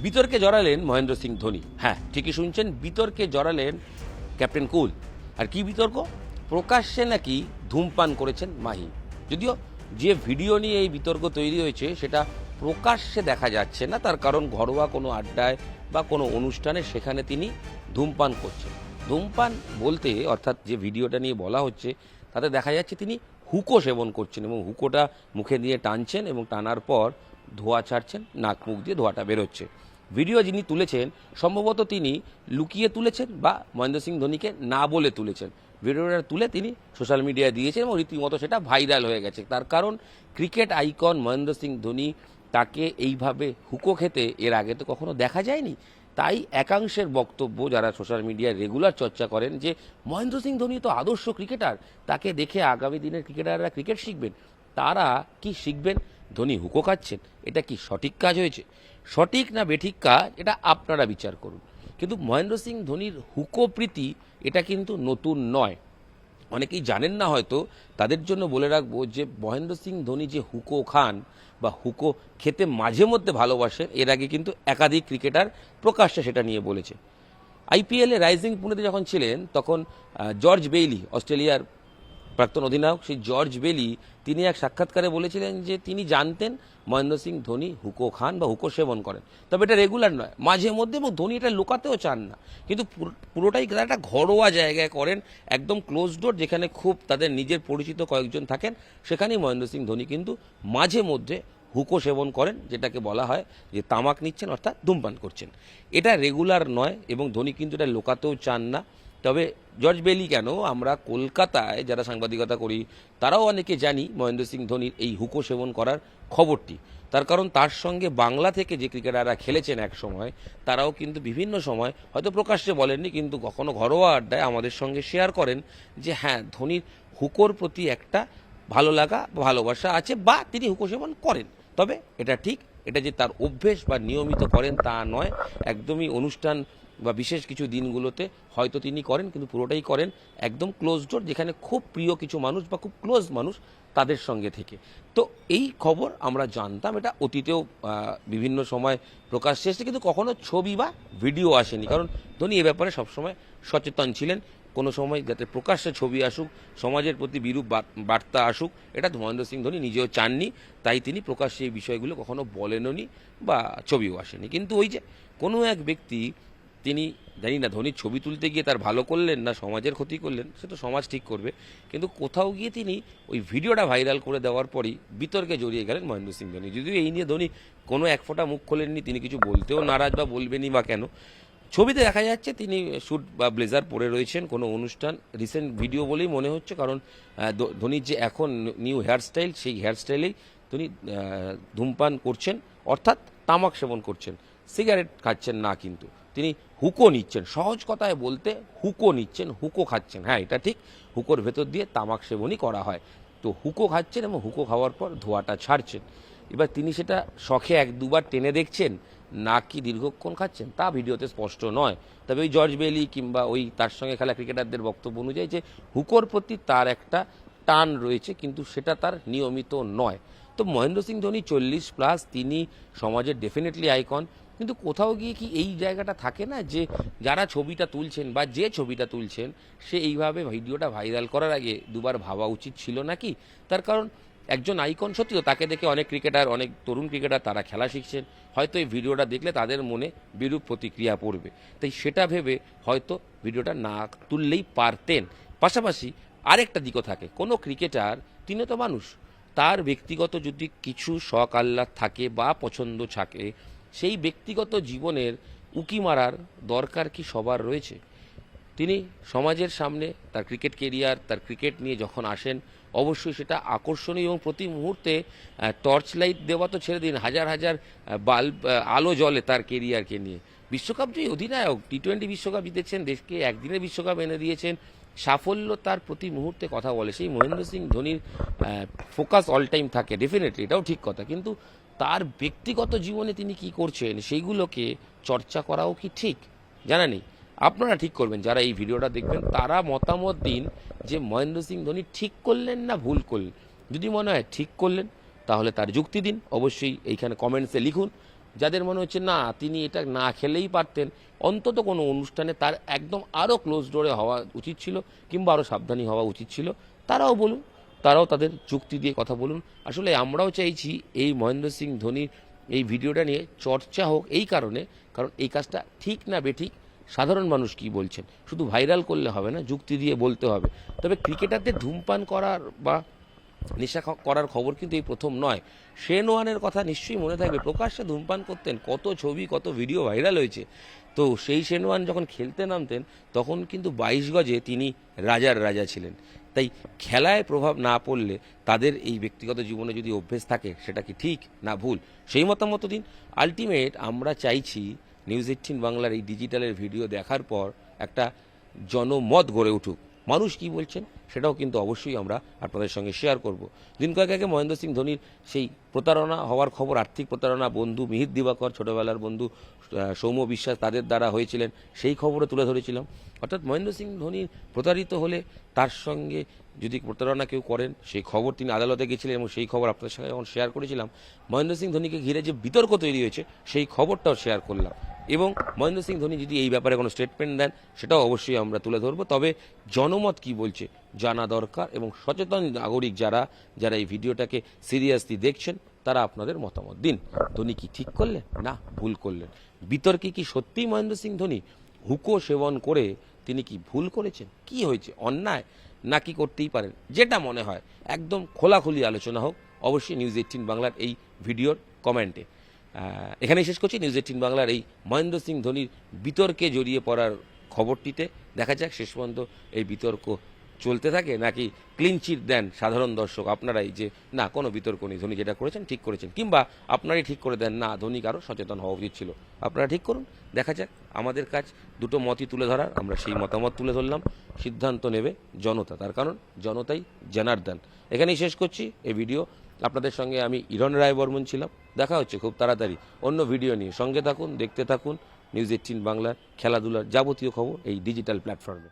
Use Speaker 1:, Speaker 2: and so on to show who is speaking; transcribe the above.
Speaker 1: বিতর্কে জড়ালেন মহেন্দ্র সিং ধোনি। হ্যাঁ, ঠিকই শুনছেন, বিতর্কে জড়ালেন ক্যাপ্টেন কুল। আর কি বিতর্ক? প্রকাশ্যে নাকি ধূমপান করেছেন মাহি। যদিও যে ভিডিও নিয়ে এই বিতর্ক তৈরি হয়েছে সেটা প্রকাশ্যে দেখা যাচ্ছে না, তার কারণ ঘরোয়া কোনো আড্ডায় বা কোনো অনুষ্ঠানে সেখানে তিনি ধূমপান করছেন। ধূমপান বলতে অর্থাৎ যে ভিডিওটা নিয়ে বলা হচ্ছে তাতে দেখা যাচ্ছে তিনি হুকো সেবন করছেন এবং হুকোটা মুখে দিয়ে টানছেন এবং টানার পর ধোঁয়া ছাড়ছেন, নাক মুখ দিয়ে ধোঁয়াটা বেরোচ্ছে। ভিডিও যিনি তুলেছেন সম্ভবত তিনি লুকিয়ে তুলেছেন বা মহেন্দ্র সিং ধোনিকে না বলে তুলেছেন। ভিডিওটা তুলে তিনি সোশ্যাল মিডিয়ায় দিয়েছেন এবং রীতিমতো সেটা ভাইরাল হয়ে গেছে। তার কারণ ক্রিকেট আইকন মহেন্দ্র সিং ধোনি, তাকে এইভাবে হুকো খেতে এর আগে তো কখনো দেখা যায়নি। তাই একাংশের বক্তব্য, যারা সোশ্যাল মিডিয়ায় রেগুলার চর্চা করেন, যে মহেন্দ্র সিং ধোনি তো আদর্শ ক্রিকেটার, তাকে দেখে আগামী দিনের ক্রিকেটাররা ক্রিকেট শিখবেন। তারা কি শিখবেন? ধোনি হুকো খাচ্ছেন, এটা কি সঠিক কাজ হয়েছে? সঠিক না বেঠিক কাজ এটা আপনারা বিচার করুন। কিন্তু মহেন্দ্র সিং ধোনির হুকো প্রীতি এটা কিন্তু নতুন নয়। অনেকেই জানেন না হয়তো, তাদের জন্য বলে রাখবো যে মহেন্দ্র সিং ধোনি যে হুকো খান বা হুকো খেতে মাঝে মধ্যে ভালোবাসেন, এর আগে কিন্তু একাধিক ক্রিকেটার প্রকাশ্যে সেটা নিয়ে বলেছে। আইপিএলে রাইজিং পুনেতে যখন ছিলেন তখন জর্জ বেইলি, অস্ট্রেলিয়ার প্রাক্তন অধিনায়ক, সেই জর্জ বেলি, তিনি এক সাক্ষাৎকারে বলেছিলেন যে তিনি জানতেন মহেন্দ্র সিং ধোনি হুকো খান বা হুকো সেবন করেন, তবে এটা রেগুলার নয়, মাঝে মধ্যে, এবং ধোনি এটা লুকাতেও চান না। কিন্তু পুরোটাই একটা ঘরোয়া জায়গায় করেন, একদম ক্লোজ ডোর, যেখানে খুব তাদের নিজের পরিচিত কয়েকজন থাকেন, সেখানেই মহেন্দ্র সিং ধোনি কিন্তু মাঝে মধ্যে হুকো সেবন করেন, যেটাকে বলা হয় যে তামাক নিচ্ছেন অর্থাৎ ধূমপান করছেন। এটা রেগুলার নয় এবং ধোনি কিন্তু এটা লুকাতেও চান না। তবে জর্জ বেলি কেন, আমরা কলকাতায় যারা সাংবাদিকতা করি তারাও অনেকে জানি মহেন্দ্র সিং ধোনির এই হুকো সেবন করার খবরটি। তার কারণ তার সঙ্গে বাংলা থেকে যে ক্রিকেটাররা খেলেছেন এক সময়, তারাও কিন্তু বিভিন্ন সময় হয়তো প্রকাশ্যে বলেননি, কিন্তু কখনো ঘরোয়া আড্ডায় আমাদের সঙ্গে শেয়ার করেন যে হ্যাঁ, ধোনির হুকোর প্রতি একটা ভালো লাগা, ভালোবাসা আছে, বা তিনি হুকো সেবন করেন। তবে এটা ঠিক, এটা যে তার অভ্যেস বা নিয়মিত করেন তা নয়, একদমই অনুষ্ঠান বা বিশেষ কিছু দিনগুলোতে হয়তো তিনি করেন, কিন্তু পুরোটাই করেন একদম ক্লোজ ডোর, যেখানে খুব প্রিয় কিছু মানুষ বা খুব ক্লোজ মানুষ তাদের সঙ্গে থেকে। তো এই খবর আমরা জানতাম, এটা অতীতেও বিভিন্ন সময় প্রকাশ্যে এসেছে, কিন্তু কখনো ছবি বা ভিডিও আসেনি, কারণ ধোনি এ ব্যাপারে সবসময় সচেতন ছিলেন। কোনো সময় যাতে প্রকাশ্যে ছবি আসুক, সমাজের প্রতি বিরূপ বার্তা আসুক, এটা মহেন্দ্র সিং ধোনি নিজেও চাননি। তাই তিনি প্রকাশ্যে এই বিষয়গুলো কখনো বলেননি বা ছবিও আসেনি। কিন্তু ওই যে কোনো এক ব্যক্তি, তিনি জানি না ধোনির ছবি তুলতে গিয়ে তার ভালো করলেন না সমাজের ক্ষতি করলেন, সে তো সমাজ ঠিক করবে, কিন্তু কোথাও গিয়ে তিনি ওই ভিডিওটা ভাইরাল করে দেওয়ার পরই বিতর্কে জড়িয়ে গেলেন মহেন্দ্র সিং ধোনি। যদিও এই নিয়ে ধোনি কোনো এক ফোঁটা মুখ খোলেননি, তিনি কিছু বলতেও নারাজ বা বলবেনই বা কেন। ছবিতে দেখা যাচ্ছে তিনি স্যুট বা ব্লেজার পরে রয়েছেন, কোনো অনুষ্ঠান, রিসেন্ট ভিডিও বলেই মনে হচ্ছে, কারণ ধোনির যে এখন নিউ হেয়ারস্টাইল, সেই হেয়ারস্টাইলেই তিনি ধূমপান করছেন, অর্থাৎ তামাক সেবন করছেন, সিগারেট খাচ্ছেন না, কিন্তু তিনি হুকো নিচ্ছেন। সহজ কথায় বলতে হুকো নিচ্ছেন, হুকো খাচ্ছেন। হ্যাঁ, এটা ঠিক, হুকোর ভেতর দিয়ে তামাক সেবনই করা হয়। তো হুকো খাচ্ছেন এবং হুকো খাওয়ার পর ধোঁয়াটা ছাড়ছেন। এবার তিনি সেটা শখে এক দুবার টেনে দেখছেন নাকি দীর্ঘক্ষণ খাচ্ছেন তা ভিডিওতে স্পষ্ট নয়। তবে ওই জর্জ বেলি কিংবা ওই তার সঙ্গে খেলা ক্রিকেটারদের বক্তব্য অনুযায়ী যে হুকোর প্রতি তার একটা টান রয়েছে, কিন্তু সেটা তার নিয়মিত নয়। তো মহেন্দ্র সিং ধোনি 40+, তিনি সমাজের ডেফিনেটলি আইকন, কিন্তু কোথাও গিয়ে কি এই জায়গাটা থাকে না যে যারা ছবিটা তুলছেন বা যে ছবিটা তুলছেন, সে এইভাবে ভিডিওটা ভাইরাল করার আগে দুবার ভাবা উচিত ছিল নাকি? তার কারণ একজন আইকন, সত্যি তো তাকে দেখে অনেক ক্রিকেটার, অনেক তরুণ ক্রিকেটার তারা খেলা শিখছেন, হয়তো এই ভিডিওটা দেখলে তাদের মনে বিরূপ প্রতিক্রিয়া পড়বে, তাই সেটা ভেবে হয়তো ভিডিওটা না তুললেই পারতেন। পাশাপাশি আরেকটা দিকও থাকে, কোনো ক্রিকেটার, তিনি তো মানুষ, তার ব্যক্তিগত যদি কিছু শখ আহ্লাদ থাকে বা পছন্দ থাকে, সেই ব্যক্তিগত জীবনের উকি মারার দরকার কি সবার রয়েছে? তিনি সমাজের সামনে তার ক্রিকেট কেরিয়ার, তার ক্রিকেট নিয়ে যখন আসেন, অবশ্যই সেটা আকর্ষণীয় এবং প্রতি মুহূর্তে টর্চ লাইট দেওয়া তো ছেড়ে দিন, হাজার হাজার বাল্ব আলো জ্বলে তার কেরিয়ারকে নিয়ে। বিশ্বকাপ জয়ী অধিনায়ক, টি-20 বিশ্বকাপ জিতেছেন, দেশকে একদিনের বিশ্বকাপ এনে দিয়েছেন, সাফল্য তার প্রতি মুহূর্তে কথা বলে। সেই মহেন্দ্র সিং ধোনির ফোকাস অল টাইম থাকে, ডেফিনেটলি, এটাও ঠিক কথা, কিন্তু তার ব্যক্তিগত জীবনে তিনি কি করছেন সেইগুলোকে চর্চা করাও কি ঠিক? জানা নেই। আপনারা ঠিক করবেন, যারা এই ভিডিওটা দেখবেন তারা মতামত দিন যে মহেন্দ্র সিং ধোনি ঠিক করলেন না ভুল করলেন। যদি মনে হয় ঠিক করলেন, তাহলে তার যুক্তি দিন, অবশ্যই এইখানে কমেন্টসে লিখুন। যাদের মনে হচ্ছে না তিনি এটা না খেলেই পারতেন, অন্তত কোনো অনুষ্ঠানে তার একদম আরও ক্লোজ ডোরে হওয়া উচিত ছিল কিংবা আরও সাবধানী হওয়া উচিত ছিল, তারাও বলুন, তারাও তাদের যুক্তি দিয়ে কথা বলুন। আসলে আমরাও চাইছি এই মহেন্দ্র সিং ধোনির এই ভিডিওটা নিয়ে চর্চা হোক, কারণ এই কাজটা ঠিক না বেঠিক সাধারণ মানুষ কি বলছেন, শুধু ভাইরাল করলে হবে না, যুক্তি দিয়ে বলতে হবে। তবে ক্রিকেটারদের ধূমপান করার বা নেশা করার খবর কিন্তু এই প্রথম নয়। শেন ওয়ানের কথা নিশ্চয়ই মনে থাকবে, প্রকাশ্যে ধূমপান করতেন, কত ছবি কত ভিডিও ভাইরাল হয়েছে। তো সেই শেন ওয়ান যখন খেলতে নামতেন তখন কিন্তু 22 গজে তিনি রাজার রাজা ছিলেন। তাই খেলায় প্রভাব না পড়লে তাদের এই ব্যক্তিগত জীবনে যদি অভ্যেস থাকে সেটা কি ঠিক না ভুল, সেই মতামত দিন। আলটিমেট আমরা চাইছি নিউজ 18 বাংলার এই ডিজিটালের ভিডিও দেখার পর একটা জনমত গড়ে উঠুক। মানুষ কি বলছেন সেটাও কিন্তু অবশ্যই আমরা আপনাদের সঙ্গে শেয়ার করব। দিন কয়েক আগে মহেন্দ্র সিং ধোনির সেই প্রতারণা হওয়ার খবর, আর্থিক প্রতারণা, বন্ধু মিহির দিবাকর, ছোটবেলার বন্ধু সৌম্য বিশ্বাস তাদের দ্বারা হয়েছিলেন, সেই খবরও তুলে ধরেছিলাম। অর্থাৎ মহেন্দ্র সিং ধোনি প্রতারিত হলে তার সঙ্গে যদি প্রতারণা কেউ করেন সেই খবর তিনি আদালতে গেছিলেন এবং সেই খবর আপনাদের সঙ্গে যখন শেয়ার করেছিলাম, মহেন্দ্র সিং ধোনিকে ঘিরে যে বিতর্ক তৈরি হয়েছে সেই খবরটাও শেয়ার করলাম। এবং মহেন্দ্র সিং ধোনি যদি এই ব্যাপারে কোনো স্টেটমেন্ট দেন সেটাও অবশ্যই আমরা তুলে ধরবো। তবে জনমত কি বলছে জানা দরকার, এবং সচেতন নাগরিক যারা এই ভিডিওটাকে সিরিয়াসলি দেখছেন তারা আপনাদের মতামত দিন। ধোনি কি ঠিক করলেন না ভুল করলেন? বিতর্কে কি সত্যিই মহেন্দ্র সিং ধোনি হুকো সেবন করে তিনি কি ভুল করেছেন? কি হয়েছে, অন্যায় নাকি করতেই পারেন? যেটা মনে হয় একদম খোলাখুলি আলোচনা হোক অবশ্যই নিউজ 18 বাংলার এই ভিডিওর কমেন্টে। এখানেই শেষ করছি নিউজ 18 বাংলার এই মহেন্দ্র সিং ধোনির বিতর্কে জড়িয়ে পড়ার খবরটিতে। দেখা যাক শেষ পর্যন্ত এই বিতর্ক চলতে থাকে নাকি ক্লিন চিট দেন সাধারণ দর্শক আপনারাই, যে না কোনো বিতর্ক নেই, ধোনি যেটা করেছেন ঠিক করেছেন, কিংবা আপনারাই ঠিক করে দেন না ধোনি আরও সচেতন হওয়া উচিত ছিল। আপনারা ঠিক করুন, দেখা যাক। আমাদের কাজ দুটো মতই তুলে ধরার, আমরা সেই মতামত তুলে ধরলাম, সিদ্ধান্ত নেবে জনতা, তার কারণ জনতাই জনার্দন। এখানেই শেষ করছি এই ভিডিও। আপনাদের সঙ্গে আমি ইরণ রায় বর্মন ছিলাম। দেখা হচ্ছে খুব তাড়াতাড়ি অন্য ভিডিও নিয়ে। সঙ্গে থাকুন, দেখতে থাকুন নিউজ 18 বাংলার খেলাধুলার যাবতীয় খবর এই ডিজিটাল প্ল্যাটফর্মে।